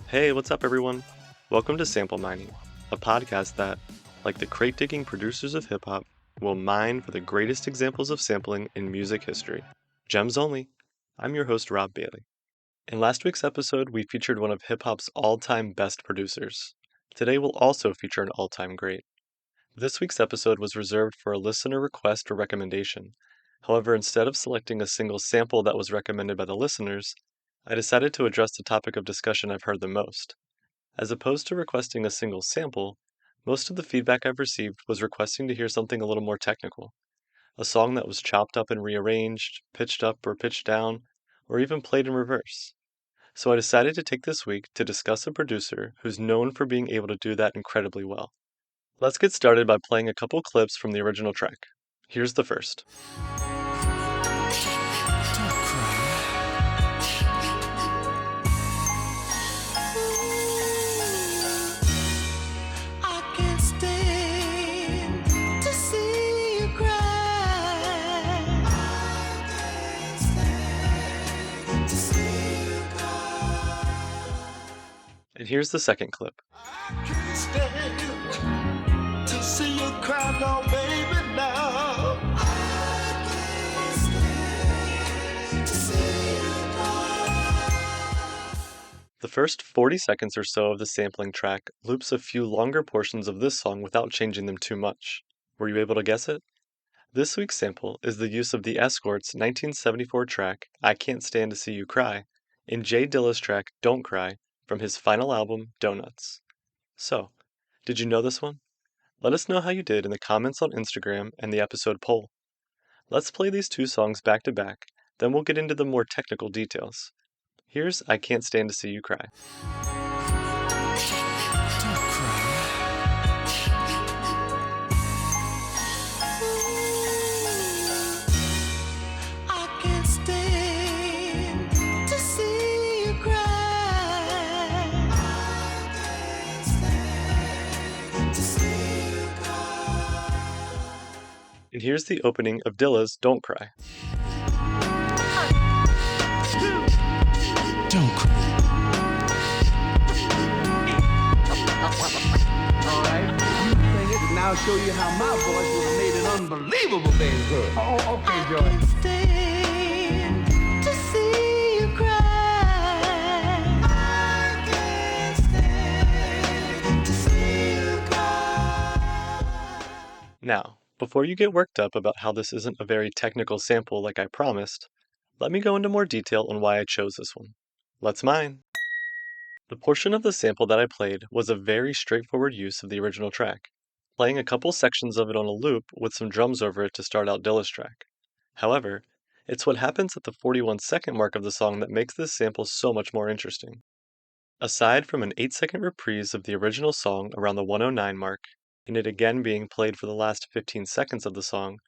Hey, what's up, everyone? Welcome to Sample Mining, a podcast that, like the crate digging producers of hip hop, will mine for the greatest examples of sampling in music history. Gems only. I'm your host, Rob Bailey. In last week's episode, we featured one of hip hop's all time best producers. Today, we'll also feature an all time great. This week's episode was reserved for a listener request or recommendation. However, instead of selecting a single sample that was recommended by the listeners, I decided to address the topic of discussion I've heard the most. As opposed to requesting a single sample, most of the feedback I've received was requesting to hear something a little more technical. A song that was chopped up and rearranged, pitched up or pitched down, or even played in reverse. So I decided to take this week to discuss a producer who's known for being able to do that incredibly well. Let's get started by playing a couple clips from the original track. Here's the first. And here's the second clip. I can't stand to see you cry, no, baby, now. I can't stand to see you cry. The first 40 seconds or so of the sampling track loops a few longer portions of this song without changing them too much. Were you able to guess it? This week's sample is the use of the Escort's 1974 track, I Can't Stand to See You Cry, in Jay Dilla's track, Don't Cry, from his final album, Donuts. So, did you know this one? Let us know how you did in the comments on Instagram and the episode poll. Let's play these two songs back to back, then we'll get into the more technical details. Here's I Can't Stand to See You Cry. And here's the opening of Dilla's Don't Cry. Don't cry. All right, you sing it, and I'll show you how my voice would have made it unbelievable, baby. Oh, okay, Joy. Now, before you get worked up about how this isn't a very technical sample like I promised, let me go into more detail on why I chose this one. Let's mine! The portion of the sample that I played was a very straightforward use of the original track, playing a couple sections of it on a loop with some drums over it to start out Dilla's track. However, it's what happens at the 41-second mark of the song that makes this sample so much more interesting. Aside from an 8-second reprise of the original song around the 109 mark, and it again being played for the last 15 seconds of the song,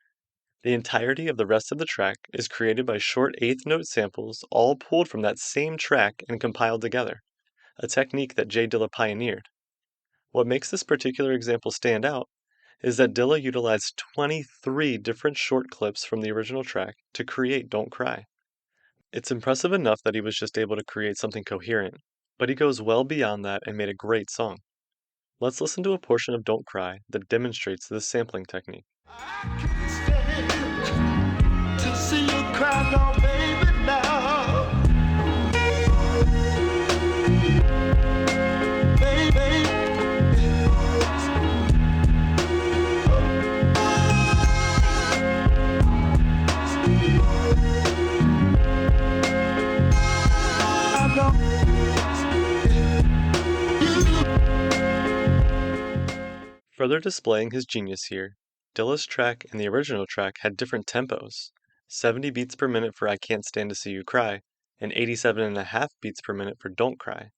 the entirety of the rest of the track is created by short eighth note samples all pulled from that same track and compiled together, a technique that Jay Dilla pioneered. What makes this particular example stand out is that Dilla utilized 23 different short clips from the original track to create Don't Cry. It's impressive enough that he was just able to create something coherent, but he goes well beyond that and made a great song. Let's listen to a portion of Don't Cry that demonstrates this sampling technique. I can't stand to see you cry, no, baby, now. Baby. I don't. Further displaying his genius here, Dilla's track and the original track had different tempos, 70 beats per minute for I Can't Stand to See You Cry, and 87.5 beats per minute for Don't Cry.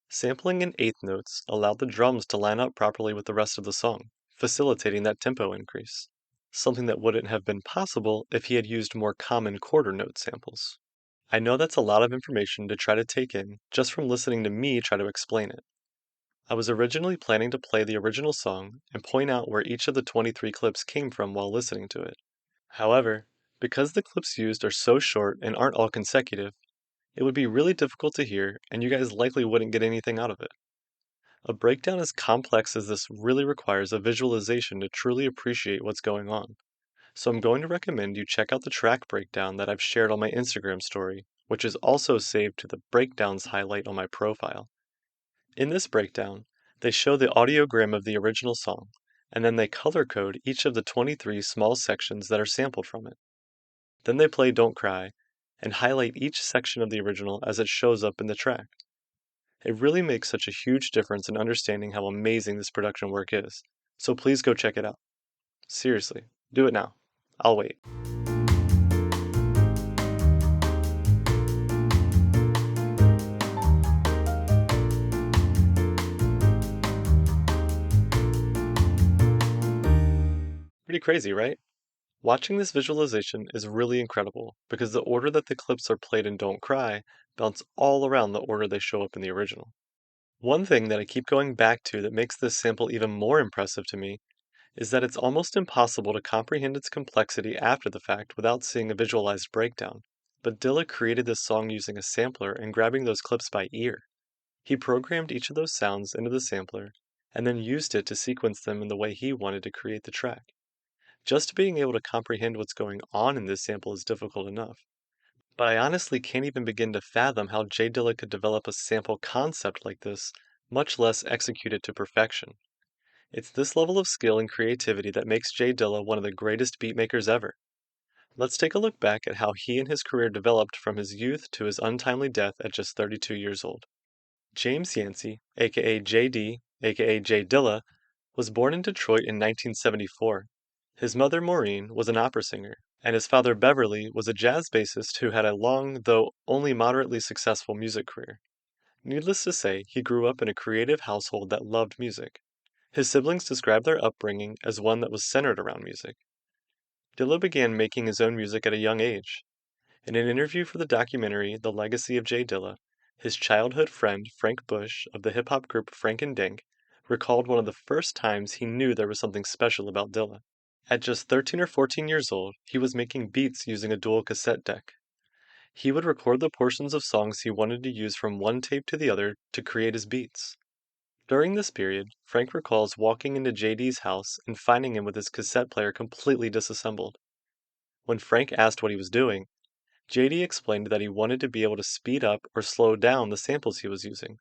Sampling in eighth notes allowed the drums to line up properly with the rest of the song, facilitating that tempo increase, something that wouldn't have been possible if he had used more common quarter note samples. I know that's a lot of information to try to take in just from listening to me try to explain it. I was originally planning to play the original song and point out where each of the 23 clips came from while listening to it. However, because the clips used are so short and aren't all consecutive, It would be really difficult to hear, and you guys likely wouldn't get anything out of it. A breakdown as complex as this really requires a visualization to truly appreciate what's going on. So I'm going to recommend you check out the track breakdown that I've shared on my Instagram story, which is also saved to the breakdowns highlight on my profile. In this breakdown, they show the audiogram of the original song, and then they color code each of the 23 small sections that are sampled from it. Then they play Don't Cry, and highlight each section of the original as it shows up in the track. It really makes such a huge difference in understanding how amazing this production work is, so please go check it out. Seriously, do it now. I'll wait. Pretty crazy, right? Watching this visualization is really incredible because the order that the clips are played in Don't Cry bounce all around the order they show up in the original. One thing that I keep going back to that makes this sample even more impressive to me is that it's almost impossible to comprehend its complexity after the fact without seeing a visualized breakdown. But Dilla created this song using a sampler and grabbing those clips by ear. He programmed each of those sounds into the sampler and then used it to sequence them in the way he wanted to create the track. Just being able to comprehend what's going on in this sample is difficult enough. But I honestly can't even begin to fathom how Jay Dilla could develop a sample concept like this, much less execute it to perfection. It's this level of skill and creativity that makes Jay Dilla one of the greatest beatmakers ever. Let's take a look back at how he and his career developed from his youth to his untimely death at just 32 years old. James Yancey, aka JD, aka Jay Dilla, was born in Detroit in 1974. His mother, Maureen, was an opera singer, and his father, Beverly, was a jazz bassist who had a long, though only moderately successful music career. Needless to say, he grew up in a creative household that loved music. His siblings described their upbringing as one that was centered around music. Dilla began making his own music at a young age. In an interview for the documentary The Legacy of Jay Dilla, his childhood friend Frank Bush of the hip-hop group Frank and Dink recalled one of the first times he knew there was something special about Dilla. At just 13 or 14 years old, he was making beats using a dual cassette deck. He would record the portions of songs he wanted to use from one tape to the other to create his beats. During this period, Frank recalls walking into JD's house and finding him with his cassette player completely disassembled. When Frank asked what he was doing, JD explained that he wanted to be able to speed up or slow down the samples he was using.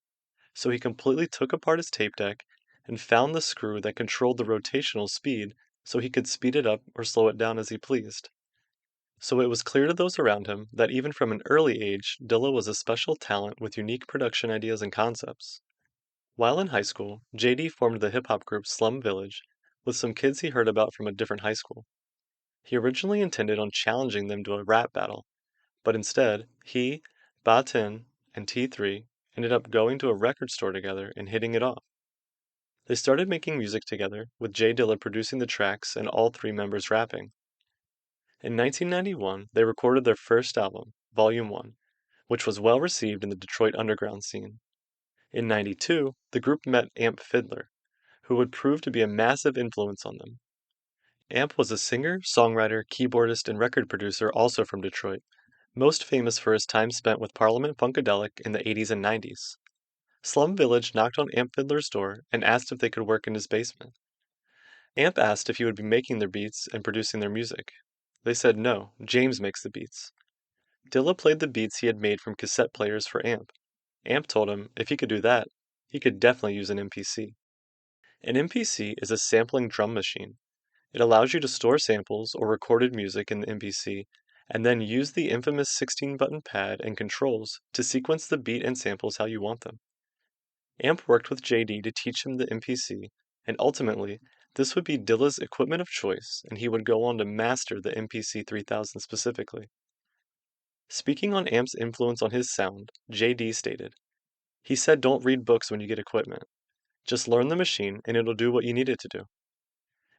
So he completely took apart his tape deck and found the screw that controlled the rotational speed so he could speed it up or slow it down as he pleased. So it was clear to those around him that even from an early age, Dilla was a special talent with unique production ideas and concepts. While in high school, JD formed the hip-hop group Slum Village with some kids he heard about from a different high school. He originally intended on challenging them to a rap battle, but instead, he, Ba10, and T3 ended up going to a record store together and hitting it off. They started making music together, with Jay Dilla producing the tracks and all three members rapping. In 1991, they recorded their first album, Volume 1, which was well received in the Detroit underground scene. In '92, the group met Amp Fiddler, who would prove to be a massive influence on them. Amp was a singer, songwriter, keyboardist, and record producer also from Detroit, most famous for his time spent with Parliament Funkadelic in the 80s and 90s. Slum Village knocked on Amp Fiddler's door and asked if they could work in his basement. Amp asked if he would be making their beats and producing their music. They said no, James makes the beats. Dilla played the beats he had made from cassette players for Amp. Amp told him if he could do that, he could definitely use an MPC. An MPC is a sampling drum machine. It allows you to store samples or recorded music in the MPC and then use the infamous 16-button pad and controls to sequence the beat and samples how you want them. Amp worked with JD to teach him the MPC, and ultimately, this would be Dilla's equipment of choice, and he would go on to master the MPC 3000 specifically. Speaking on Amp's influence on his sound, JD stated, "He said don't read books when you get equipment. Just learn the machine and it'll do what you need it to do.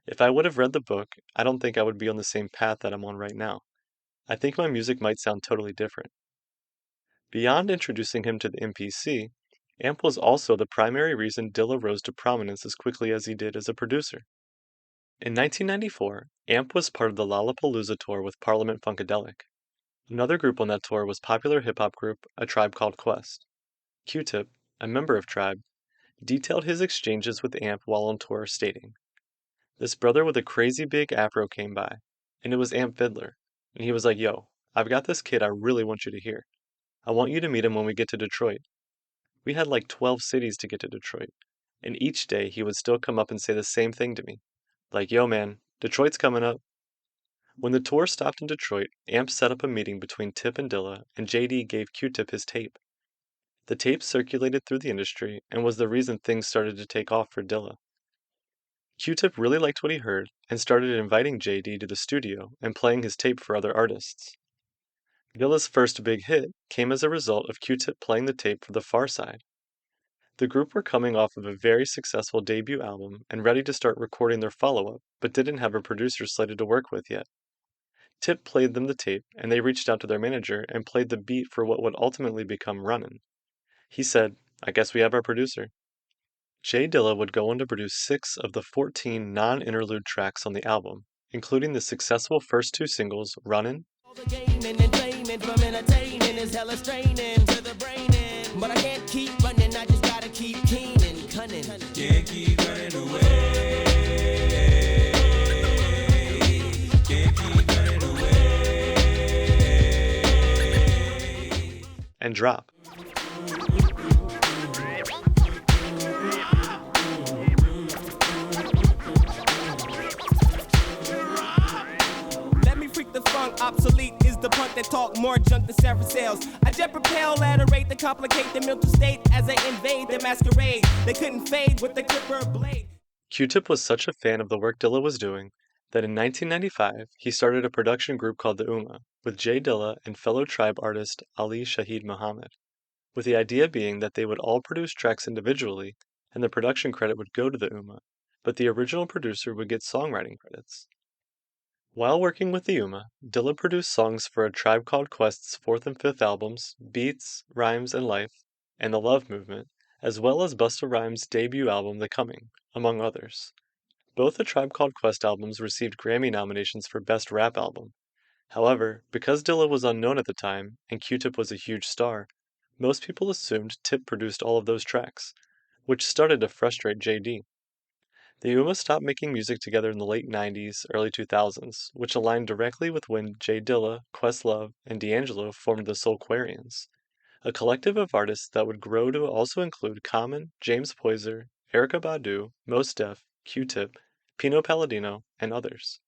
If I would have read the book, I don't think I would be on the same path that I'm on right now. I think my music might sound totally different." Beyond introducing him to the MPC, Amp was also the primary reason Dilla rose to prominence as quickly as he did as a producer. In 1994, Amp was part of the Lollapalooza tour with Parliament Funkadelic. Another group on that tour was popular hip-hop group A Tribe Called Quest. Q-Tip, a member of Tribe, detailed his exchanges with Amp while on tour, stating, "This brother with a crazy big afro came by, and it was Amp Fiddler, and he was like, 'Yo, I've got this kid I really want you to hear. I want you to meet him when we get to Detroit.' We had like 12 cities to get to Detroit, and each day he would still come up and say the same thing to me. Like, 'Yo man, Detroit's coming up.' When the tour stopped in Detroit, Amp set up a meeting between Tip and Dilla, and JD gave Q-Tip his tape. The tape circulated through the industry and was the reason things started to take off for Dilla. Q-Tip really liked what he heard and started inviting JD to the studio and playing his tape for other artists. Dilla's first big hit came as a result of Q-Tip playing the tape for the Far Side. The group were coming off of a very successful debut album and ready to start recording their follow-up, but didn't have a producer slated to work with yet. Tip played them the tape, and they reached out to their manager and played the beat for what would ultimately become Runnin'. He said, "I guess we have our producer." Jay Dilla would go on to produce 6 of the 14 non-interlude tracks on the album, including the successful first 2 singles, Runnin', But I can't keep running, I just gotta keep keen and cunning. Can't keep running away. Can't keep running away. and Drop. Let me freak the funk, obsolete is the punk that talk more junk than Sarah sales. I jet propel at a rate to complicate the mental state as they invade the masquerade. They couldn't fade with the clipper blade. Q-Tip was such a fan of the work Dilla was doing that in 1995 he started a production group called the Ummah with Jay Dilla and fellow Tribe artist Ali Shaheed Muhammad, with the idea being that they would all produce tracks individually and the production credit would go to the Ummah, but the original producer would get songwriting credits. While working with the Ummah, Dilla produced songs for A Tribe Called Quest's 4th and 5th albums, Beats, Rhymes, and Life, and The Love Movement, as well as Busta Rhymes' debut album The Coming, among others. Both the Tribe Called Quest albums received Grammy nominations for Best Rap Album. However, because Dilla was unknown at the time and Q-Tip was a huge star, most people assumed Tip produced all of those tracks, which started to frustrate JD. The Ummah stopped making music together in the late 90s, early 2000s, which aligned directly with when Jay Dilla, Questlove, and D'Angelo formed the Soulquarians, a collective of artists that would grow to also include Common, James Poyser, Erykah Badu, Mos Def, Q-Tip, Pino Palladino, and others.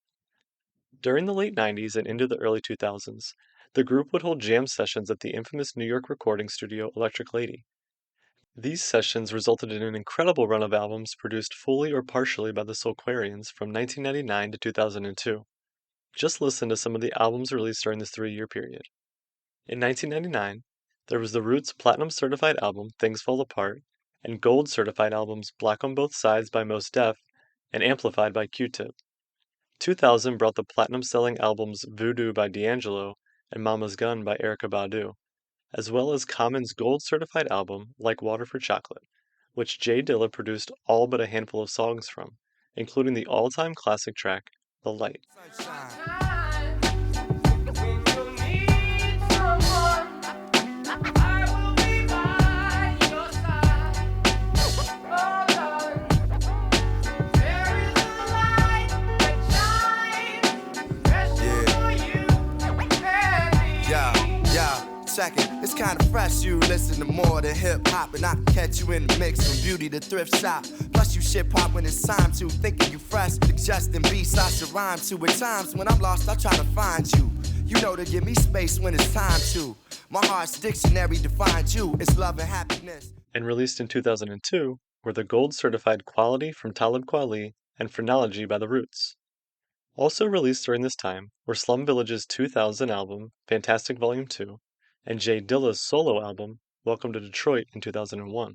During the late 90s and into the early 2000s, the group would hold jam sessions at the infamous New York recording studio Electric Lady. These sessions resulted in an incredible run of albums produced fully or partially by the Soulquarians from 1999 to 2002. Just listen to some of the albums released during this 3-year period. In 1999, there was the Roots Platinum Certified album Things Fall Apart, and Gold Certified albums Black on Both Sides by Mos Def and Amplified by Q-Tip. 2000 brought the platinum-selling albums Voodoo by D'Angelo and Mama's Gun by Erykah Badu, as well as Common's gold-certified album Like Water for Chocolate, which Jay Dilla produced all but a handful of songs from, including the all-time classic track, The Light. Second, it's kinda fresh, you listen to more than hip-hop, and I can catch you in the mix from beauty to thrift shop. Plus you shit pop when it's time to, thinking you fresh, suggesting beats I should rhyme to. At times when I'm lost, I try to find you. You know to give me space when it's time to. My heart's dictionary defines you, it's love and happiness. And released in 2002 were the gold-certified Quality from Talib Kweli and Phrenology by The Roots. Also released during this time were Slum Village's 2000 album, Fantastic Volume 2, and Jay Dilla's solo album, Welcome to Detroit, in 2001.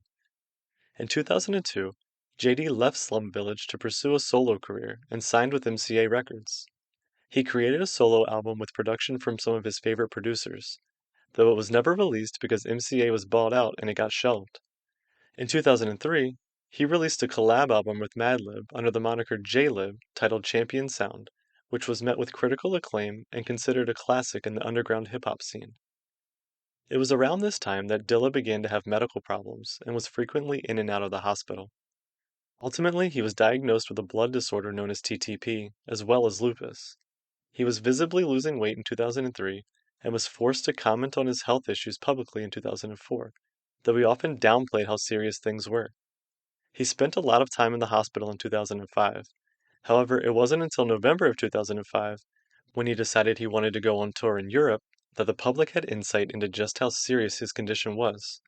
In 2002, JD left Slum Village to pursue a solo career and signed with MCA Records. He created a solo album with production from some of his favorite producers, though it was never released because MCA was bought out and it got shelved. In 2003, he released a collab album with Madlib under the moniker J-Lib titled Champion Sound, which was met with critical acclaim and considered a classic in the underground hip-hop scene. It was around this time that Dilla began to have medical problems and was frequently in and out of the hospital. Ultimately, he was diagnosed with a blood disorder known as TTP, as well as lupus. He was visibly losing weight in 2003 and was forced to comment on his health issues publicly in 2004, though he often downplayed how serious things were. He spent a lot of time in the hospital in 2005. However, it wasn't until November of 2005, when he decided he wanted to go on tour in Europe, that the public had insight into just how serious his condition was.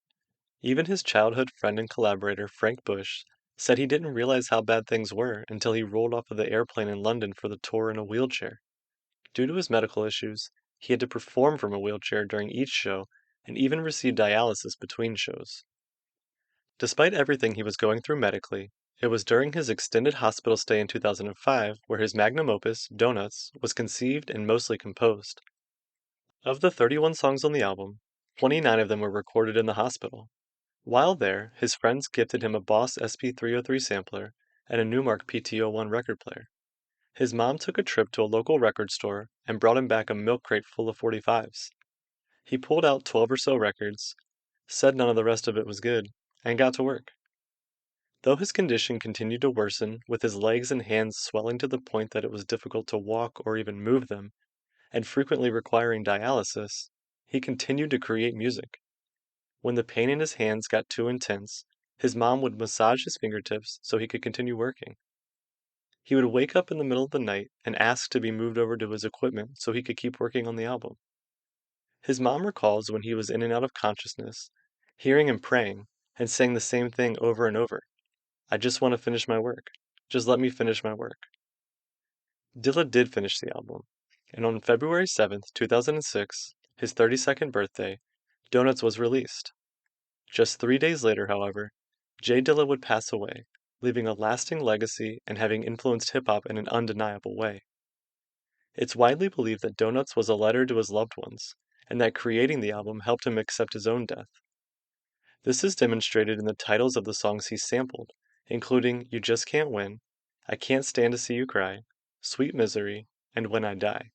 Even his childhood friend and collaborator, Frank Bush, said he didn't realize how bad things were until he rolled off of the airplane in London for the tour in a wheelchair. Due to his medical issues, he had to perform from a wheelchair during each show and even receive dialysis between shows. Despite everything he was going through medically, it was during his extended hospital stay in 2005 where his magnum opus, Donuts, was conceived and mostly composed. Of the 31 songs on the album, 29 of them were recorded in the hospital. While there, his friends gifted him a Boss SP303 sampler and a Newmark PT01 record player. His mom took a trip to a local record store and brought him back a milk crate full of 45s. He pulled out 12 or so records, said none of the rest of it was good, and got to work. Though his condition continued to worsen, with his legs and hands swelling to the point that it was difficult to walk or even move them, and frequently requiring dialysis, he continued to create music. When the pain in his hands got too intense, his mom would massage his fingertips so he could continue working. He would wake up in the middle of the night and ask to be moved over to his equipment so he could keep working on the album. His mom recalls when he was in and out of consciousness, hearing him praying and saying the same thing over and over. I just want to finish my work. Just let me finish my work. Dilla did finish the album, and on February 7th, 2006, his 32nd birthday, Donuts was released. Just 3 days later, however, J Dilla would pass away, leaving a lasting legacy and having influenced hip-hop in an undeniable way. It's widely believed that Donuts was a letter to his loved ones, and that creating the album helped him accept his own death. This is demonstrated in the titles of the songs he sampled, including You Just Can't Win, I Can't Stand to See You Cry, Sweet Misery, and When I Die,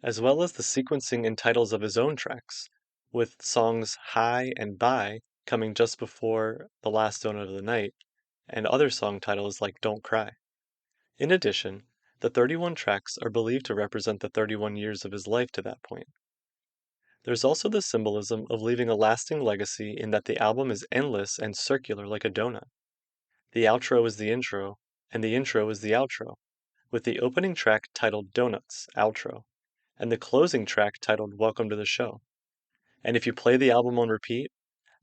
as well as the sequencing and titles of his own tracks, with songs High and Bye coming just before The Last Donut of the Night, and other song titles like Don't Cry. In addition, the 31 tracks are believed to represent the 31 years of his life to that point. There's also the symbolism of leaving a lasting legacy in that the album is endless and circular like a donut. The outro is the intro, and the intro is the outro, with the opening track titled Donuts, Outro, and the closing track titled Welcome to the Show. And if you play the album on repeat,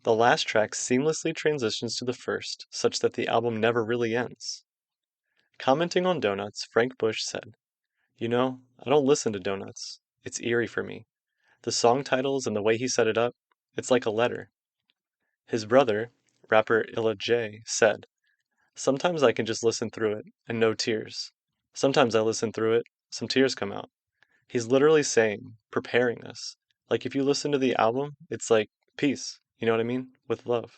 the last track seamlessly transitions to the first, such that the album never really ends. Commenting on Donuts, Frank Bush said, I don't listen to Donuts. It's eerie for me. The song titles and the way he set it up, it's like a letter. His brother, rapper Illa J, said, sometimes I can just listen through it, and no tears. Sometimes I listen through it, some tears come out. He's literally saying, preparing us. Like if you listen to the album, it's like, peace, you know what I mean? With love.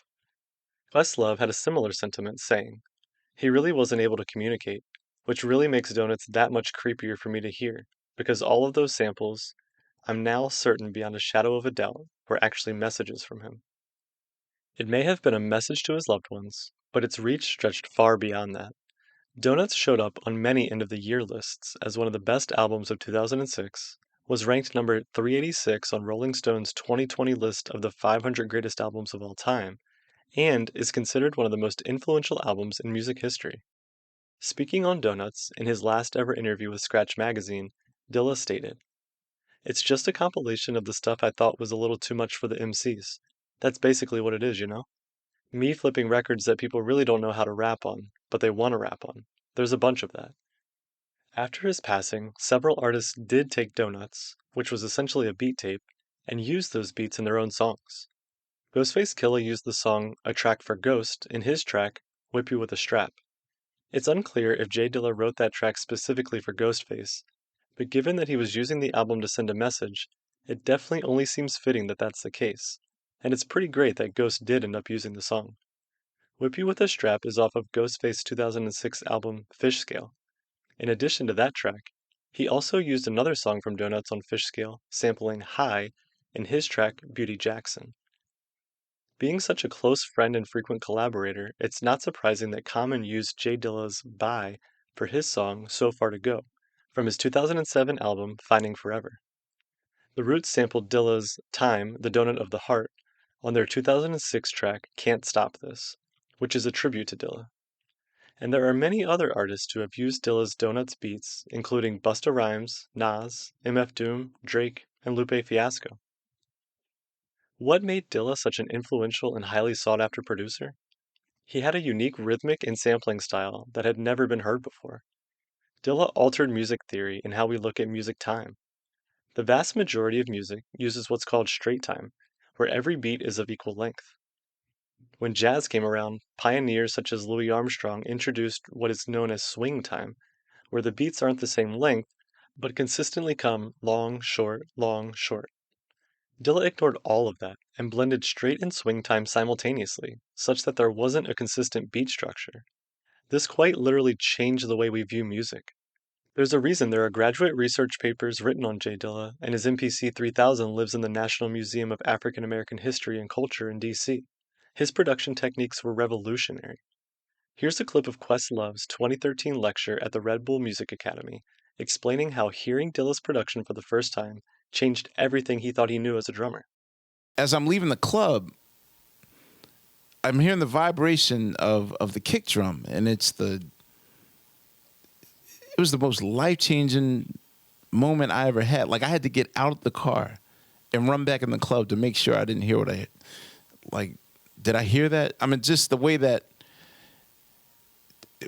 Questlove had a similar sentiment, saying, he really wasn't able to communicate, which really makes Donuts that much creepier for me to hear, because all of those samples, I'm now certain beyond a shadow of a doubt, were actually messages from him. It may have been a message to his loved ones, but its reach stretched far beyond that. Donuts showed up on many end-of-the-year lists as one of the best albums of 2006, was ranked number 386 on Rolling Stone's 2020 list of the 500 greatest albums of all time, and is considered one of the most influential albums in music history. Speaking on Donuts in his last ever interview with Scratch Magazine, Dilla stated, it's just a compilation of the stuff I thought was a little too much for the MCs. That's basically what it is, Me flipping records that people really don't know how to rap on, but they want to rap on. There's a bunch of that. After his passing, several artists did take Donuts, which was essentially a beat tape, and used those beats in their own songs. Ghostface Killah used the song A Track for Ghost in his track, Whip You With a Strap. It's unclear if J Dilla wrote that track specifically for Ghostface, but given that he was using the album to send a message, it definitely only seems fitting that that's the case, and it's pretty great that Ghost did end up using the song. Whip You With a Strap is off of Ghostface's 2006 album Fish Scale. In addition to that track, He also used another song from Donuts on Fish Scale, sampling High in his track Beauty Jackson. Being such a close friend and frequent collaborator, it's not surprising that Common used Jay Dilla's Bye for his song So Far to Go from his 2007 album Finding Forever. The Roots sampled Dilla's Time, the Donut of the Heart, on their 2006 track Can't Stop This, which is a tribute to Dilla. And there are many other artists who have used Dilla's Donuts beats, including Busta Rhymes, Nas, MF Doom, Drake, and Lupe Fiasco. What made Dilla such an influential and highly sought-after producer? He had a unique rhythmic and sampling style that had never been heard before. Dilla altered music theory and how we look at music time. The vast majority of music uses what's called straight time, where every beat is of equal length. When jazz came around, pioneers such as Louis Armstrong introduced what is known as swing time, where the beats aren't the same length, but consistently come long, short, long, short. Dilla ignored all of that and blended straight and swing time simultaneously, such that there wasn't a consistent beat structure. This quite literally changed the way we view music. There's a reason there are graduate research papers written on Jay Dilla, and his MPC 3000 lives in the National Museum of African American History and Culture in DC. His production techniques were revolutionary. Here's a clip of Questlove's 2013 lecture at the Red Bull Music Academy, explaining how hearing Dilla's production for the first time changed everything he thought he knew as a drummer. As I'm leaving the club, I'm hearing the vibration of the kick drum, and it was the most life-changing moment I ever had. Like, I had to get out of the car and run back in the club to make sure I didn't hear what I, like, did I hear that? I mean, just the way that,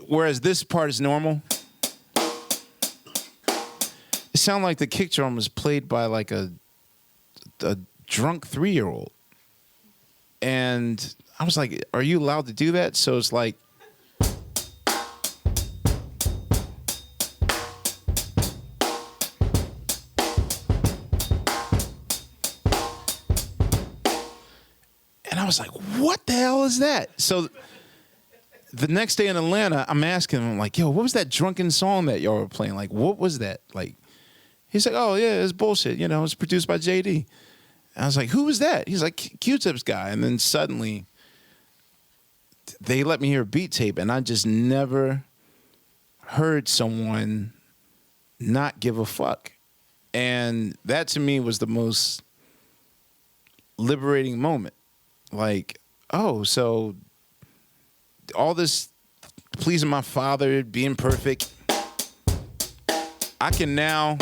whereas this part is normal, it sounded like the kick drum was played by like a drunk 3-year-old. And I was like, are you allowed to do that? So it's like, and I was like, what the hell is that? So the next day in Atlanta, I'm asking him, like, yo, what was that drunken song that y'all were playing? Like, what was that? Like, he's like, oh, yeah, it's bullshit. You know, it's produced by JD. And I was like, who was that? He's like, Q-Tip's guy. And then suddenly, they let me hear a beat tape, and I just never heard someone not give a fuck. And that, to me, was the most liberating moment. Like, oh, so all this pleasing my father, being perfect, I can now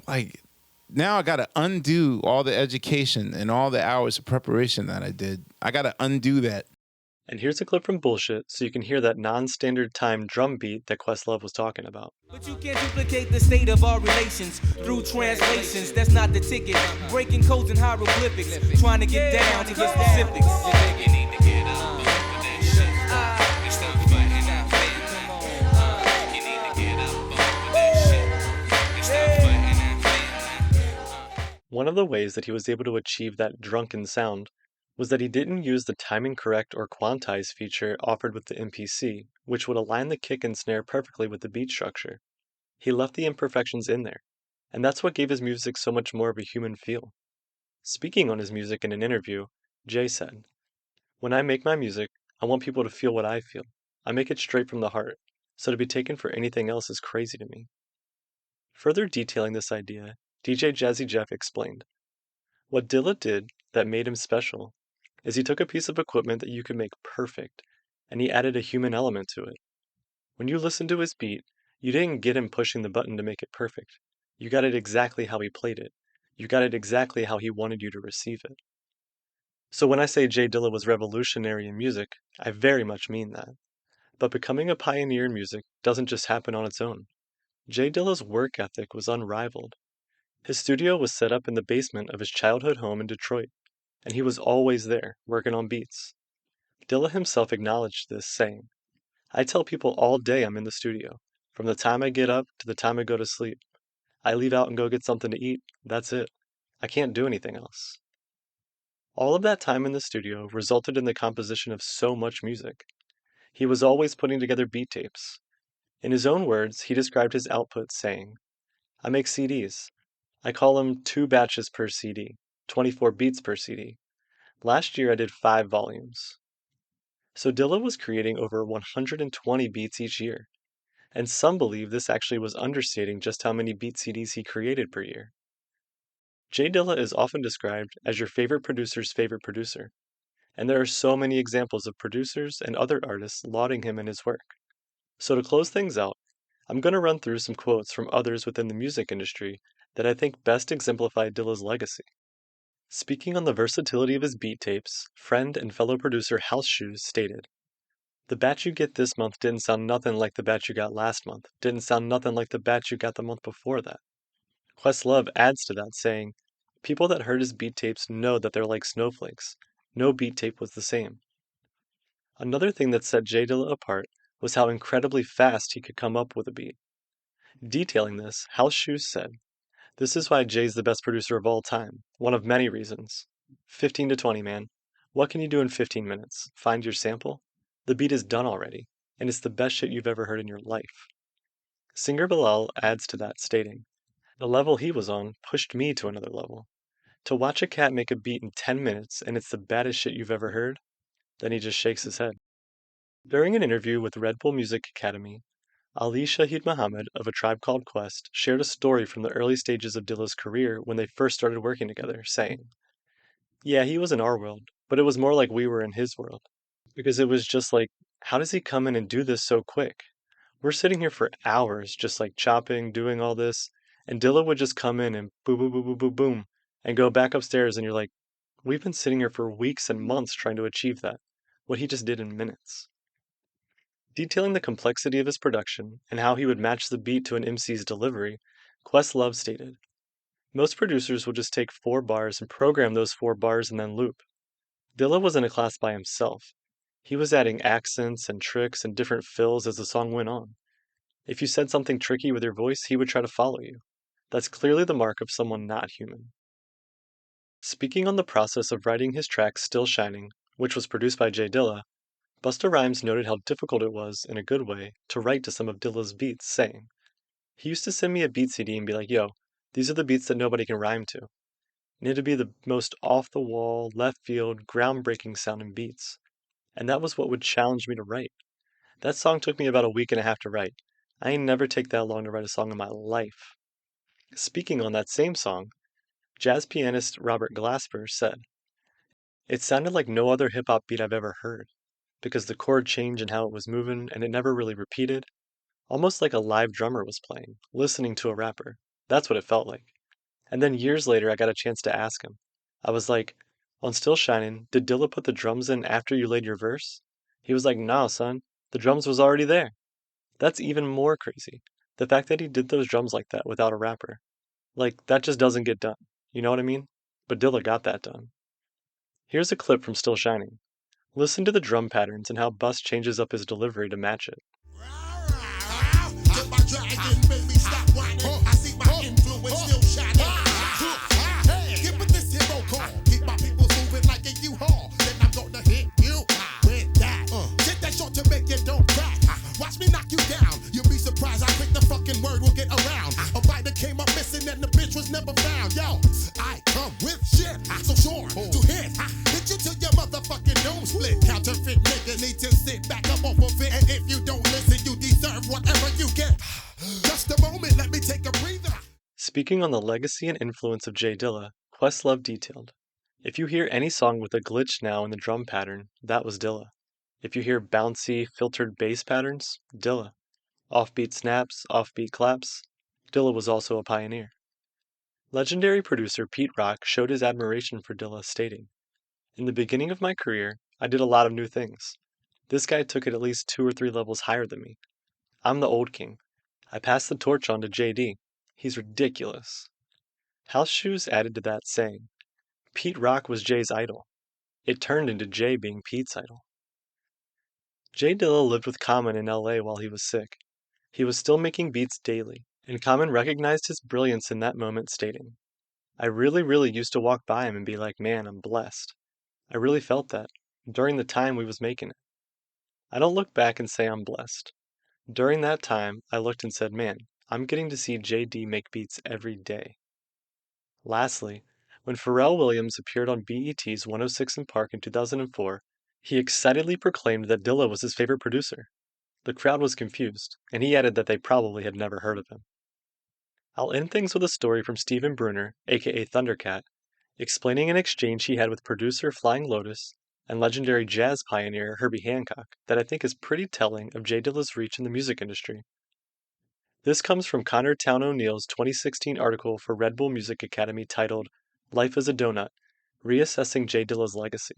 like, now I got to undo all the education and all the hours of preparation that I did. I got to undo that. And here's a clip from Bullshit so you can hear that non-standard time drum beat that Questlove was talking about. But you can't duplicate the state of our relations through translations. That's not the ticket. Breaking codes and hieroglyphics. Trying to get down to get specifics. You need to get up off of that shit. And stop fighting that feeling. You need to get up off of that shit. And stop fighting that feeling. One of the ways that he was able to achieve that drunken sound was that he didn't use the timing correct or quantize feature offered with the MPC, which would align the kick and snare perfectly with the beat structure. He left the imperfections in there, and that's what gave his music so much more of a human feel. Speaking on his music in an interview, Jay said, "When I make my music, I want people to feel what I feel. I make it straight from the heart, so to be taken for anything else is crazy to me." Further detailing this idea, DJ Jazzy Jeff explained, "What Dilla did that made him special is he took a piece of equipment that you could make perfect, and he added a human element to it. When you listen to his beat, you didn't get him pushing the button to make it perfect. You got it exactly how he played it. You got it exactly how he wanted you to receive it." So when I say Jay Dilla was revolutionary in music, I very much mean that. But becoming a pioneer in music doesn't just happen on its own. Jay Dilla's work ethic was unrivaled. His studio was set up in the basement of his childhood home in Detroit, and he was always there, working on beats. Dilla himself acknowledged this, saying, "I tell people all day I'm in the studio, from the time I get up to the time I go to sleep. I leave out and go get something to eat, that's it. I can't do anything else. All of that time in the studio resulted in the composition of so much music. He was always putting together beat tapes. In his own words, he described his output saying, I make CDs. I call them 2 batches per CD, 24 beats per CD. Last year I did 5 volumes. So Dilla was creating over 120 beats each year, and some believe this actually was understating just how many beat CDs he created per year. Jay Dilla is often described as your favorite producer's favorite producer, and there are so many examples of producers and other artists lauding him and his work. So to close things out, I'm going to run through some quotes from others within the music industry that I think best exemplify Dilla's legacy. Speaking on the versatility of his beat tapes, friend and fellow producer House Shoes stated, the batch you get this month didn't sound nothing like the batch you got last month, didn't sound nothing like the batch you got the month before that. Questlove adds to that saying, people that heard his beat tapes know that they're like snowflakes. No beat tape was the same. Another thing that set Jay Dilla apart was how incredibly fast he could come up with a beat. Detailing this, House Shoes said, this is why Jay's the best producer of all time, one of many reasons. 15 to 20, man. What can you do in 15 minutes? Find your sample? The beat is done already, and it's the best shit you've ever heard in your life. Singer Bilal adds to that, stating, the level he was on pushed me to another level. To watch a cat make a beat in 10 minutes and it's the baddest shit you've ever heard? Then he just shakes his head. During an interview with Red Bull Music Academy, Ali Shaheed Muhammad of A Tribe Called Quest shared a story from the early stages of Dilla's career when they first started working together, saying, yeah, he was in our world, but it was more like we were in his world. Because it was just like, how does he come in and do this so quick? We're sitting here for hours just like chopping, doing all this, and Dilla would just come in and boom, boom, boom, boom, boom, boom, and go back upstairs, and you're like, we've been sitting here for weeks and months trying to achieve that, what he just did in minutes. Detailing the complexity of his production and how he would match the beat to an MC's delivery, Questlove stated, most producers will just take 4 bars and program those 4 bars and then loop. Dilla was in a class by himself. He was adding accents and tricks and different fills as the song went on. If you said something tricky with your voice, he would try to follow you. That's clearly the mark of someone not human. Speaking on the process of writing his track Still Shining, which was produced by Jay Dilla, Busta Rhymes noted how difficult it was, in a good way, to write to some of Dilla's beats, saying, he used to send me a beat CD and be like, yo, these are the beats that nobody can rhyme to. And it'd be the most off-the-wall, left-field, groundbreaking sounding beats. And that was what would challenge me to write. That song took me about a week and a half to write. I ain't never take that long to write a song in my life. Speaking on that same song, jazz pianist Robert Glasper said, it sounded like no other hip-hop beat I've ever heard, because the chord change and how it was moving and it never really repeated, almost like a live drummer was playing, listening to a rapper. That's what it felt like. And then years later I got a chance to ask him. I was like, on Still Shining, did Dilla put the drums in after you laid your verse? He was like, nah, son, the drums was already there. That's even more crazy. The fact that he did those drums like that without a rapper. Like, that just doesn't get done. You know what I mean? But Dilla got that done. Here's a clip from Still Shining. Listen to the drum patterns and how Bus changes up his delivery to match it. Get my dragon, baby, stop whining. I see my influence still shining. Give me this hero call. Keep my people moving like a U-Haul. Then I'm gonna hit you with that. Take that short to make it don't crack. Watch me knock you down. You'll be surprised how quick the fucking word will get around. A bite that came up missing and the bitch was never found. Yo, I come with shit. So sure to hit. Hit you till your motherfucking dome split. Counterfeit nigga need to sit back up off of it. And if you don't listen, you deserve whatever you get. Just a moment, let me take a breather. Speaking on the legacy and influence of Jay Dilla, Questlove detailed, if you hear any song with a glitch now in the drum pattern, that was Dilla. If you hear bouncy, filtered bass patterns, Dilla. Offbeat snaps, offbeat claps, Dilla was also a pioneer. Legendary producer Pete Rock showed his admiration for Dilla, stating, in the beginning of my career, I did a lot of new things. This guy took it at least 2 or 3 levels higher than me. I'm the old king. I passed the torch on to JD. He's ridiculous. House Shoes added to that, saying, Pete Rock was Jay's idol. It turned into Jay being Pete's idol. Jay Dilla lived with Common in LA while he was sick. He was still making beats daily, and Common recognized his brilliance in that moment, stating, I really used to walk by him and be like, man, I'm blessed. I really felt that during the time we was making it. I don't look back and say I'm blessed. During that time, I looked and said, man, I'm getting to see JD make beats every day. Lastly, when Pharrell Williams appeared on BET's 106 in Park in 2004, he excitedly proclaimed that Dilla was his favorite producer. The crowd was confused, and he added that they probably had never heard of him. I'll end things with a story from Steven Bruner, aka Thundercat, explaining an exchange he had with producer Flying Lotus and legendary jazz pioneer Herbie Hancock that I think is pretty telling of J Dilla's reach in the music industry. This comes from Connor Town O'Neill's 2016 article for Red Bull Music Academy titled Life as a Donut, Reassessing J Dilla's Legacy.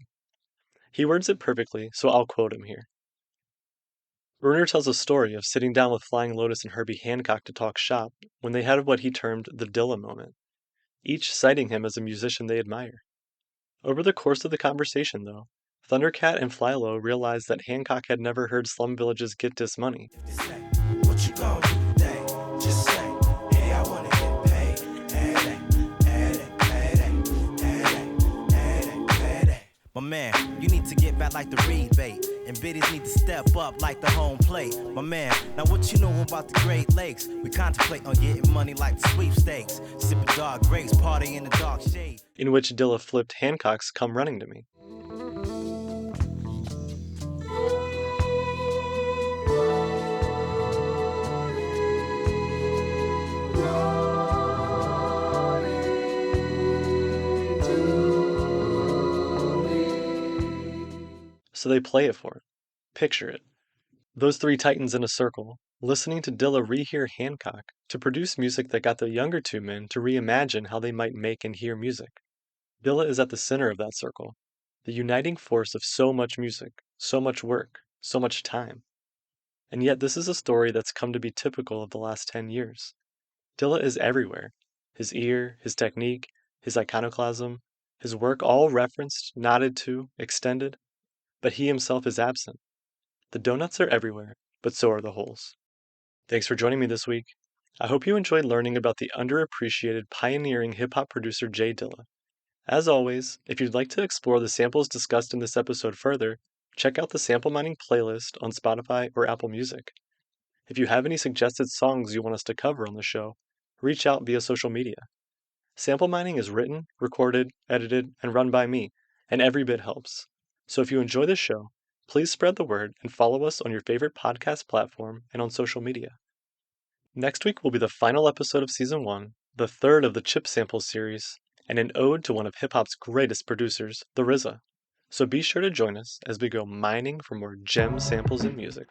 He words it perfectly, so I'll quote him here. Bruner tells a story of sitting down with Flying Lotus and Herbie Hancock to talk shop when they had what he termed the Dilla moment, each citing him as a musician they admire. Over the course of the conversation, though, Thundercat and Flylo realized that Hancock had never heard Slum Village's Get This Money. What you gonna do today? Just say, hey, I wanna get paid. My man, you need to get back like the rebate. And biddies need to step up like the home plate. My man, now what you know about the Great Lakes? We contemplate on getting money like the sweepstakes. Sipping dark grapes, party in the dark shade. In which Dilla flipped Hancock's Come Running to Me. So they play it for him. Picture it. Those three titans in a circle, listening to Dilla rehear Hancock to produce music that got the younger two men to reimagine how they might make and hear music. Dilla is at the center of that circle, the uniting force of so much music, so much work, so much time. And yet this is a story that's come to be typical of the last 10 years. Dilla is everywhere. His ear, his technique, his iconoclasm, his work all referenced, nodded to, extended, but he himself is absent. The donuts are everywhere, but so are the holes. Thanks for joining me this week. I hope you enjoyed learning about the underappreciated pioneering hip-hop producer J Dilla. As always, if you'd like to explore the samples discussed in this episode further, check out the sample mining playlist on Spotify or Apple Music. If you have any suggested songs you want us to cover on the show, reach out via social media. Sample mining is written, recorded, edited, and run by me, and every bit helps. So if you enjoy this show, please spread the word and follow us on your favorite podcast platform and on social media. Next week will be the final episode of Season 1, the third of the Chip Sample series, and an ode to one of hip-hop's greatest producers, the RZA. So be sure to join us as we go mining for more gem samples in music.